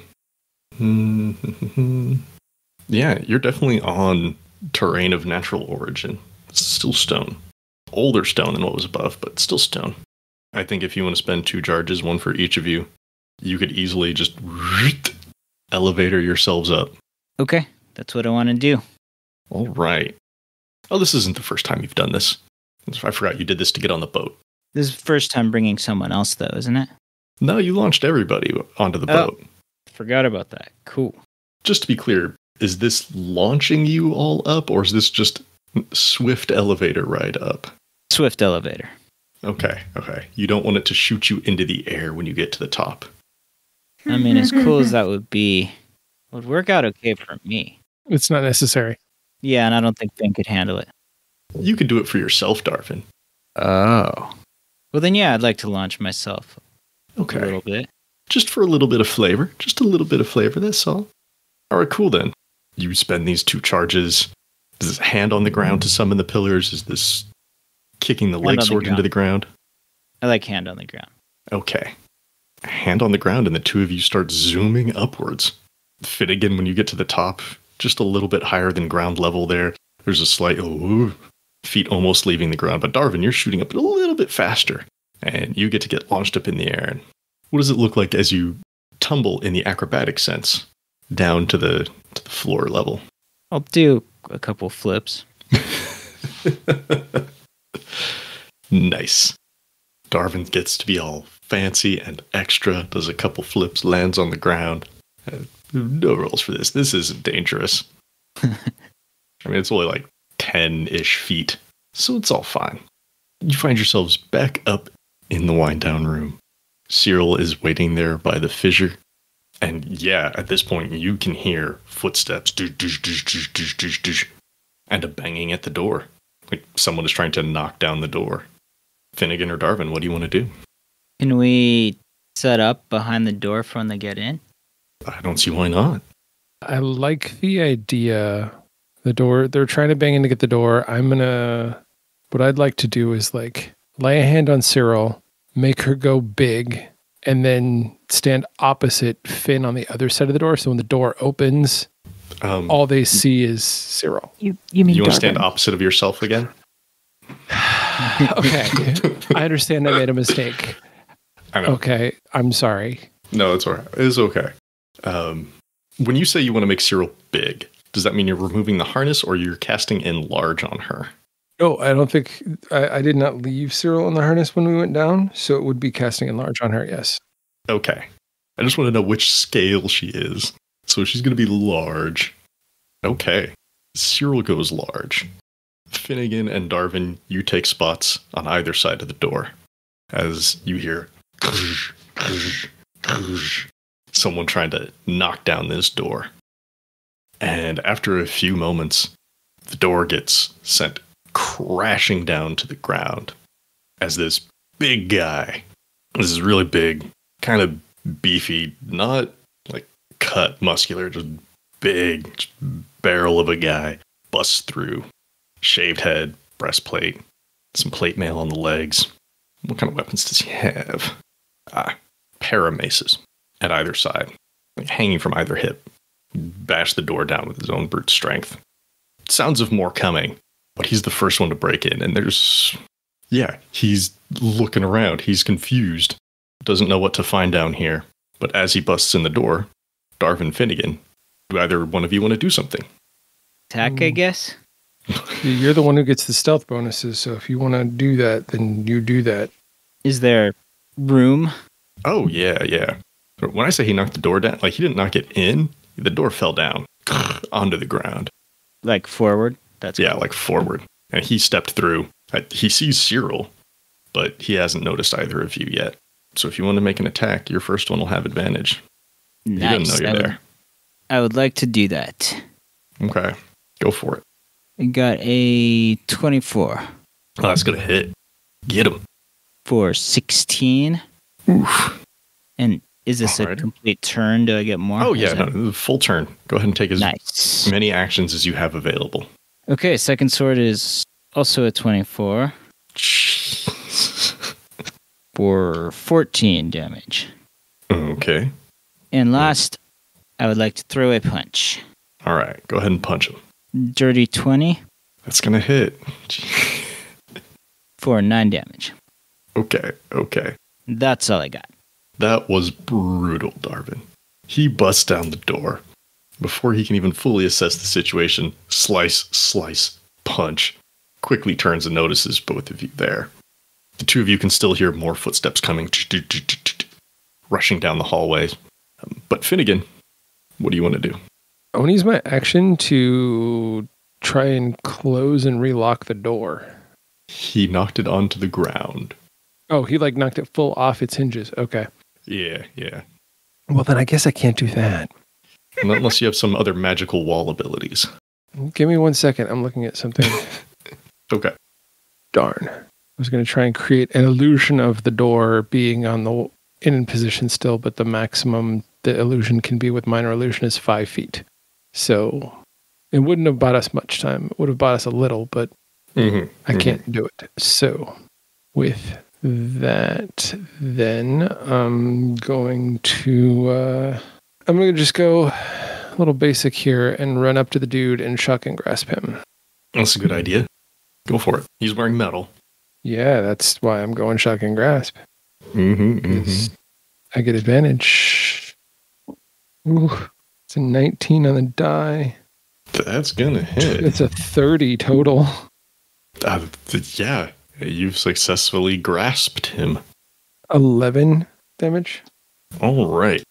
Yeah, you're definitely on terrain of natural origin. It's still stone. Older stone than what was above, but still stone. I think if you want to spend 2 charges, one for each of you, you could easily just elevator yourselves up. Okay, that's what I want to do. All right. Oh, this isn't the first time you've done this. I forgot you did this to get on the boat. This is the first time bringing someone else, though, isn't it? No, you launched everybody onto the Oh. boat. Forgot about that. Cool. Just to be clear, is this launching you all up, or is this just swift elevator ride up? Swift elevator. Okay. You don't want it to shoot you into the air when you get to the top. I mean, as cool as that would be, it would work out okay for me. It's not necessary. Yeah, and I don't think Finn could handle it. You could do it for yourself, Darvin. Oh. Well, then, yeah, I'd like to launch myself a Okay. little bit. Just for a little bit of flavor. Just a little bit of flavor, that's all. All right, cool then. You spend these 2 charges. Is this hand on the ground to summon the pillars? Is this kicking the Hand on leg the sword into the ground? I like hand on the ground. Okay. Hand on the ground, and the 2 of you start zooming upwards. Finnigan, when you get to the top, just a little bit higher than ground level there. There's a slight feet almost leaving the ground. But Darvin, you're shooting up a little bit faster, and you get to get launched up in the air. And what does it look like as you tumble in the acrobatic sense down to the floor level? I'll do a couple flips. Nice. Darvin gets to be all fancy and extra, does a couple flips, lands on the ground. No rolls for this. This isn't dangerous. I mean, it's only like 10-ish feet, so it's all fine. You find yourselves back up in the wind down room. Cyril is waiting there by the fissure. And yeah, at this point, you can hear footsteps and a banging at the door. Like someone is trying to knock down the door. Finnigan or Darvin, what do you want to do? Can we set up behind the door for when they get in? I don't see why not. I like the idea. The door, they're trying to bang in to get the door. What I'd like to do is like lay a hand on Cyril, make her go big, and then stand opposite Finn on the other side of the door. So when the door opens, all they see is Cyril. You mean You want to Darvin. stand opposite of yourself again? Okay. I understand I made a mistake. I know. Okay. I'm sorry. No, it's all right. It's okay. When you say you want to make Cyril big, does that mean you're removing the harness or you're casting enlarge on her? No, I don't think I did not leave Cyril on the harness when we went down, so it would be casting enlarge on her, yes. Okay. I just want to know which scale she is. So she's going to be large. Okay. Cyril goes large. Finnigan and Darvin, you take spots on either side of the door as you hear someone trying to knock down this door. And after a few moments, the door gets sent crashing down to the ground as this big guy, this is really big, kind of beefy, not like cut muscular, just big, just barrel of a guy, busts through. Shaved head, breastplate, some plate mail on the legs. What kind of weapons does he have? Pair of maces at either side, like hanging from either hip. Bash the door down with his own brute strength. sounds of more coming, but he's the first one to break in. And he's looking around. He's confused. Doesn't know what to find down here. But as he busts in the door, Darvin, Finnigan, do either one of you want to do something? Attack, I guess? You're the one who gets the stealth bonuses, so if you want to do that, then you do that. Is there room? Oh, yeah. When I say he knocked the door down, like he didn't knock it in, the door fell down onto the ground. Like forward? Yeah, like forward. And he stepped through. He sees Cyril, but he hasn't noticed either of you yet. So if you want to make an attack, your first one will have advantage. Nice. He doesn't know you're there. I would like to do that. Okay, go for it. I got a 24. Oh, that's going to hit. Get him. For 16. Oof. And is this a complete turn? Do I get more? Oh, yeah, no, full turn. Go ahead and take as many actions as you have available. Okay, second sword is also a 24. For 14 damage. Okay. And last, I would like to throw a punch. All right, go ahead and punch him. Dirty 20. That's going to hit. For 9 damage. Okay. That's all I got. That was brutal, Darvin. He busts down the door. Before he can even fully assess the situation, slice, punch. Quickly turns and notices both of you there. The two of you can still hear more footsteps coming, rushing down the hallway. But Finnigan, what do you want to do? I want to use my action to try and close and relock the door. He knocked it onto the ground. Oh, he knocked it full off its hinges. Okay. Yeah. Well, then I guess I can't do that. Unless you have some other magical wall abilities. Give me 1 second. I'm looking at something. Okay. Darn. I was going to try and create an illusion of the door being in position still, but the maximum the illusion can be with minor illusion is 5 feet. So it wouldn't have bought us much time. It would have bought us a little, but I can't do it. So with that, then I'm going to just go a little basic here and run up to the dude and shock and grasp him. That's a good idea. Go for it. He's wearing metal. Yeah, that's why I'm going shock and grasp. I get advantage. Ooh, it's a 19 on the die. That's gonna hit. It's a 30 total. Yeah, you've successfully grasped him. 11 damage. All right.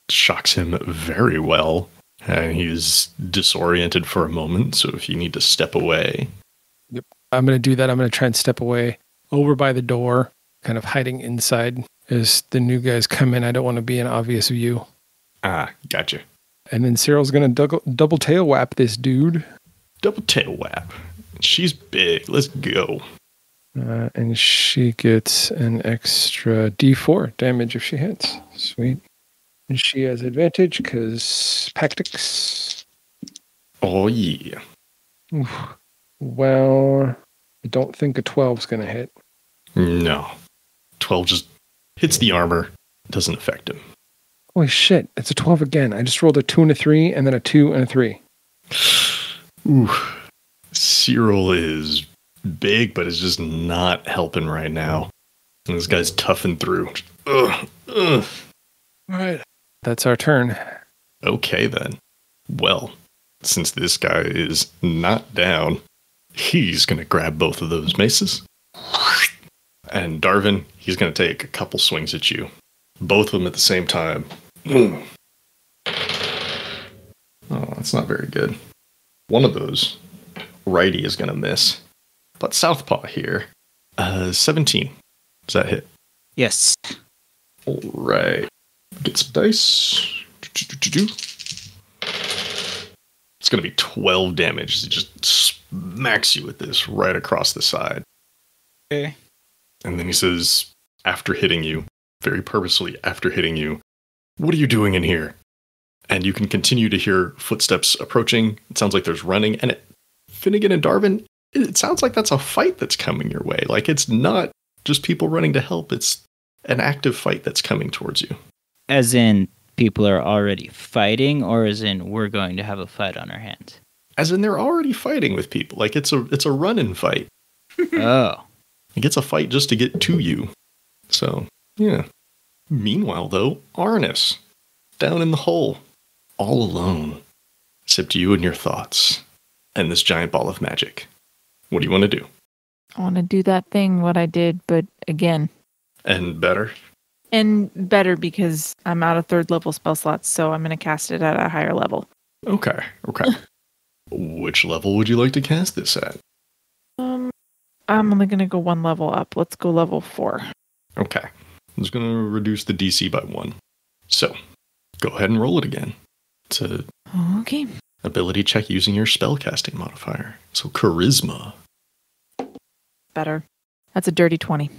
Shocks him very well. And he's disoriented for a moment, so if you need to step away. Yep. I'm going to do that. I'm going to try and step away over by the door, kind of hiding inside as the new guys come in. I don't want to be in obvious view. Ah, gotcha. And then Cyril's going to double tail whap this dude. Double tail whap. She's big. Let's go. And she gets an extra D4 damage if she hits. Sweet. And she has advantage because Pactics. Oh, yeah. Oof. Well, I don't think a 12's going to hit. No. 12 just hits the armor. Doesn't affect him. Holy shit. It's a 12 again. I just rolled a 2 and a 3, and then a 2 and a 3. Ooh. Cyril is big, but is just not helping right now. And this guy's toughing through. Ugh. All right. That's our turn. Okay, then. Well, since this guy is not down, he's going to grab both of those maces. And Darvin, he's going to take a couple swings at you. Both of them at the same time. Oh, that's not very good. One of those, righty, is going to miss. But Southpaw here, 17. Does that hit? Yes. All right. Get some dice. It's going to be 12 damage. It just smacks you with this right across the side. Okay. And then he says, after hitting you, very purposefully after hitting you, "What are you doing in here?" And you can continue to hear footsteps approaching. It sounds like there's running. And Finnigan and Darvin, it sounds like that's a fight that's coming your way. Like it's not just people running to help. It's an active fight that's coming towards you. As in, people are already fighting, or as in, we're going to have a fight on our hands? As in, they're already fighting with people. Like, it's a run-in fight. Oh. It's a fight just to get to you. So, yeah. Meanwhile, though, Arannis, down in the hole, all alone, except you and your thoughts, and this giant ball of magic. What do you want to do? I want to do that thing, what I did, but again. And better? And better because I'm out of 3rd level spell slots, so I'm going to cast it at a higher level. Okay. Which level would you like to cast this at? I'm only going to go 1 level up. Let's go level 4. Okay. I'm just going to reduce the DC by 1. So, go ahead and roll it again. It's a Okay. ability check using your spellcasting modifier. So, charisma. Better. That's a dirty 20.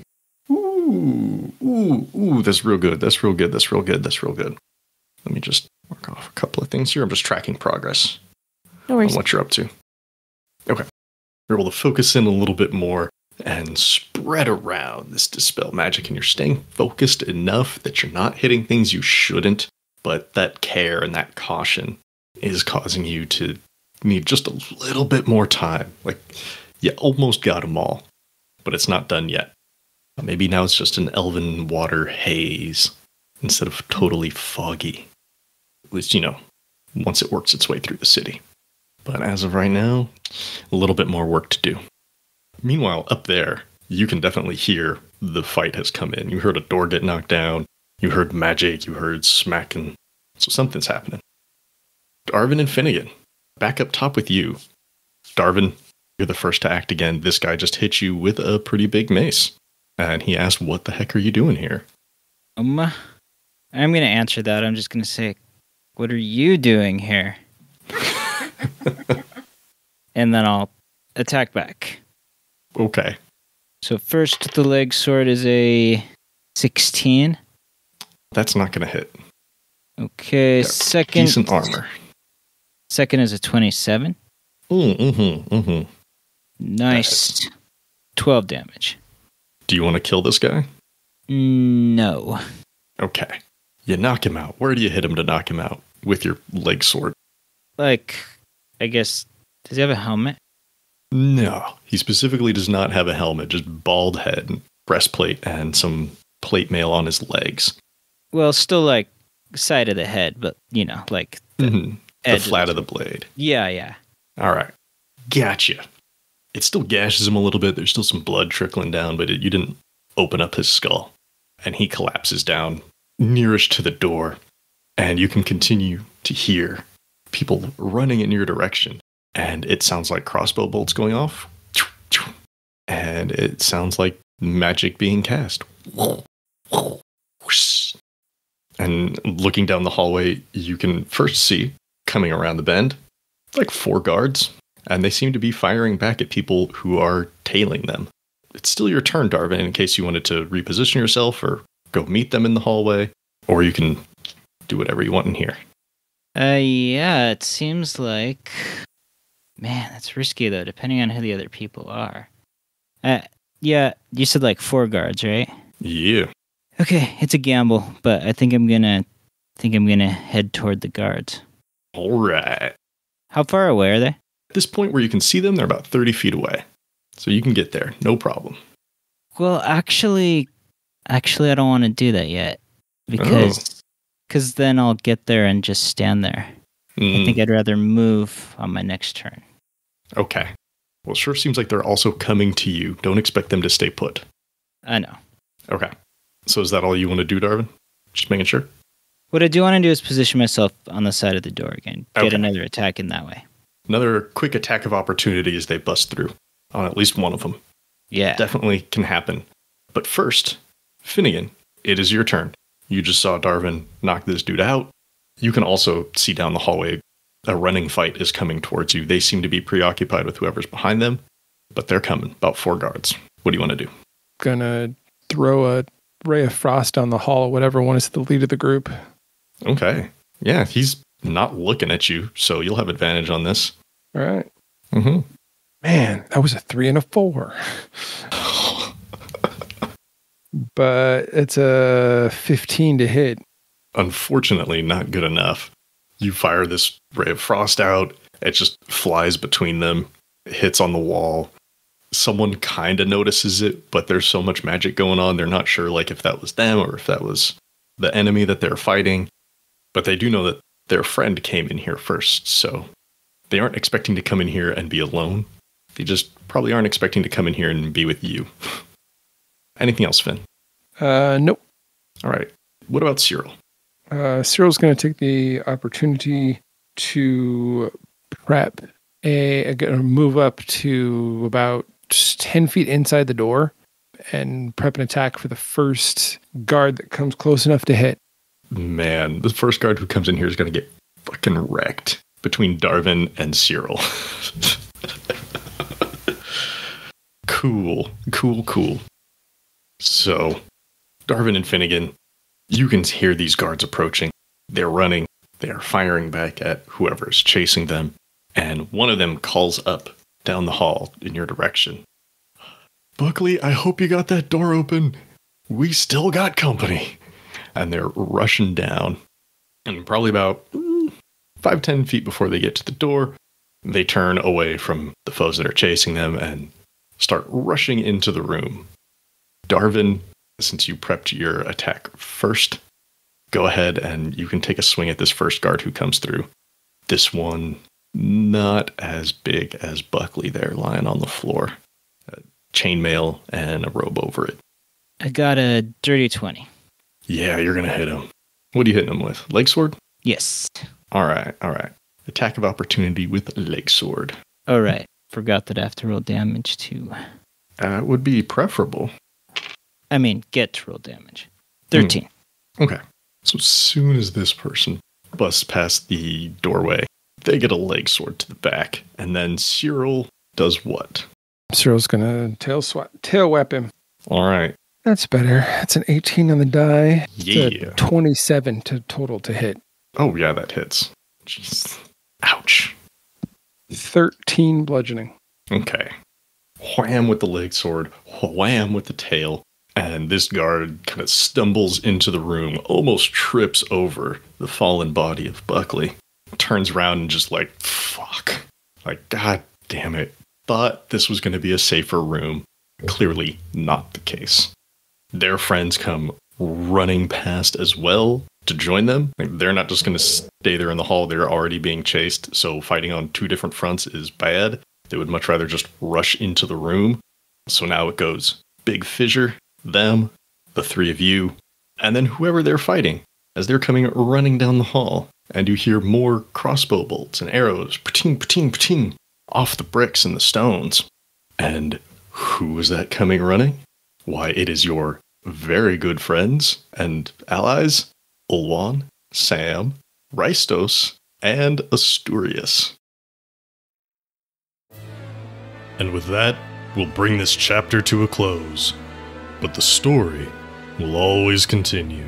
Ooh, that's real good. That's real good. Let me just mark off a couple of things here. I'm just tracking progress No on worries. what you're up to. Okay. You're able to focus in a little bit more and spread around this dispel magic, and you're staying focused enough that you're not hitting things you shouldn't, but that care and that caution is causing you to need just a little bit more time. Like, you almost got them all, but it's not done yet. Maybe now it's just an elven water haze instead of totally foggy. At least, once it works its way through the city. But as of right now, a little bit more work to do. Meanwhile, up there, you can definitely hear the fight has come in. You heard a door get knocked down. You heard magic. You heard smacking. So something's happening. Darvin and Finnigan, back up top with you. Darvin, you're the first to act again. This guy just hit you with a pretty big mace. And he asked, what the heck are you doing here? I'm going to answer that. I'm just going to say, what are you doing here? And then I'll attack back. Okay. So first, the leg sword is a 16. That's not going to hit. Okay, Got second. Decent armor. Second is a 27. Mm-hmm. Nice. 12 damage. Do you want to kill this guy? No. Okay. You knock him out. Where do you hit him to knock him out? With your leg sword? Like, I guess, does he have a helmet? No. He specifically does not have a helmet, just bald head, breastplate, and some plate mail on his legs. Well, still like side of the head, but, like the The flat of the blade. Yeah. All right. Gotcha. It still gashes him a little bit. There's still some blood trickling down, but you didn't open up his skull. And he collapses down nearest to the door. And you can continue to hear people running in your direction. And it sounds like crossbow bolts going off. And it sounds like magic being cast. And looking down the hallway, you can first see, coming around the bend, like 4 guards. And they seem to be firing back at people who are tailing them. It's still your turn, Darvin, in case you wanted to reposition yourself or go meet them in the hallway. Or you can do whatever you want in here. Yeah, it seems like... Man, that's risky, though, depending on who the other people are. Yeah, you said like 4 guards, right? Yeah. Okay, it's a gamble, but I think I'm gonna head toward the guards. All right. How far away are they? At this point where you can see them, they're about 30 feet away. So you can get there, no problem. Well, actually, I don't want to do that yet. Because then I'll get there and just stand there. I think I'd rather move on my next turn. Okay. Well, it sure seems like they're also coming to you. Don't expect them to stay put. I know. Okay. So is that all you want to do, Darvin? Just making sure? What I do want to do is position myself on the side of the door again. Get Okay. another attack in that way. Another quick attack of opportunity as they bust through on at least one of them. Yeah. Definitely can happen. But first, Finnigan, it is your turn. You just saw Darvin knock this dude out. You can also see down the hallway a running fight is coming towards you. They seem to be preoccupied with whoever's behind them, but they're coming. About 4 guards. What do you want to do? Gonna throw a ray of frost on the hall, whatever one is the lead of the group. Okay. Yeah, he's not looking at you, so you'll have advantage on this. All right. Mm-hmm. Man, that was a 3 and a 4. But it's a 15 to hit. Unfortunately, not good enough. You fire this ray of frost out, It just flies between them, hits on the wall. Someone kind of notices it, but there's so much magic going on, they're not sure like if that was them or if that was the enemy that they're fighting. But they do know that their friend came in here first, so they aren't expecting to come in here and be alone. They just probably aren't expecting to come in here and be with you. Anything else, Finn? Nope. All right. What about Cyril? Cyril's going to take the opportunity to prep move up to about 10 feet inside the door and prep an attack for the first guard that comes close enough to hit. Man, the first guard who comes in here is going to get fucking wrecked between Darvin and Cyril. Cool. So, Darvin and Finnigan, you can hear these guards approaching. They're running. They are firing back at whoever's chasing them. And one of them calls up down the hall in your direction. Buckley, I hope you got that door open. We still got company. And they're rushing down. And probably about 5-10 feet before they get to the door, they turn away from the foes that are chasing them and start rushing into the room. Darvin, since you prepped your attack first, go ahead and you can take a swing at this first guard who comes through. This one, not as big as Buckley there, lying on the floor. Chainmail and a robe over it. I got a dirty 20. Yeah, you're going to hit him. What are you hitting him with? Leg sword? Yes. All right. Attack of opportunity with leg sword. All right. Forgot that I have to roll damage too. It would be preferable. I mean, get to roll damage. 13. Okay. So as soon as this person busts past the doorway, they get a leg sword to the back. And then Cyril does what? Cyril's going to tail whip him. All right. That's better. That's an 18 on the die. Yeah. It's a 27 total to hit. Oh, yeah, that hits. Jeez. Ouch. 13 bludgeoning. Okay. Wham with the leg sword, wham with the tail, and this guard kind of stumbles into the room, almost trips over the fallen body of Buckley, turns around and just like, fuck. Like, god damn it. Thought this was going to be a safer room. Clearly not the case. Their friends come running past as well to join them. Like, they're not just going to stay there in the hall. They're already being chased, so fighting on two different fronts is bad. They would much rather just rush into the room. So now it goes Big Fissure, them, the three of you, and then whoever they're fighting as they're coming running down the hall. And you hear more crossbow bolts and arrows, pating, pating, pating, off the bricks and the stones. And who is that coming running? Why, it is your very good friends and allies, Ulwan, Sam, Rystos, and Asturias. And with that, we'll bring this chapter to a close. But the story will always continue.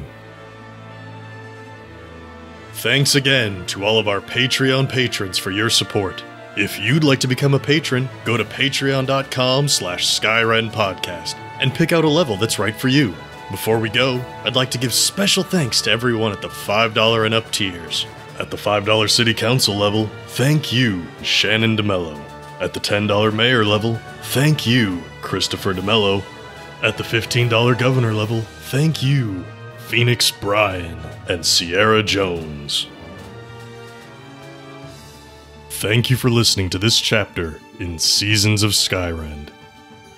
Thanks again to all of our Patreon patrons for your support. If you'd like to become a patron, go to patreon.com/Skyrend Podcast and pick out a level that's right for you. Before we go, I'd like to give special thanks to everyone at the $5 and up tiers. At the $5 City Council level, thank you, Shannon DeMello. At the $10 Mayor level, thank you, Christopher DeMello. At the $15 Governor level, thank you, Phoenix Bryan and Sierra Jones. Thank you for listening to this chapter in Seasons of Skyrend.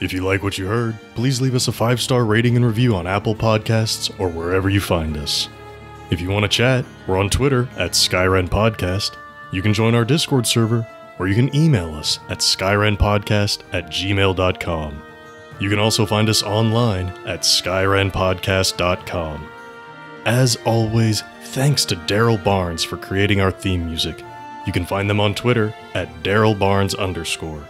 If you like what you heard, please leave us a 5-star rating and review on Apple Podcasts or wherever you find us. If you want to chat, we're on Twitter at Skyrend Podcast. You can join our Discord server, or you can email us at skyrendpodcast@gmail.com. You can also find us online at skyrendpodcast.com. As always, thanks to Daryl Barnes for creating our theme music. You can find them on Twitter at DarylBarnes_.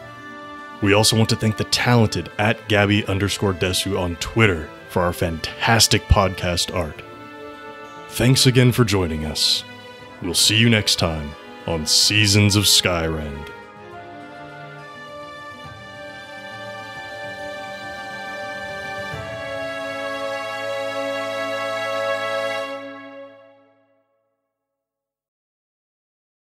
We also want to thank the talented at Gabby_Desu on Twitter for our fantastic podcast art. Thanks again for joining us. We'll see you next time on Seasons of Skyrend.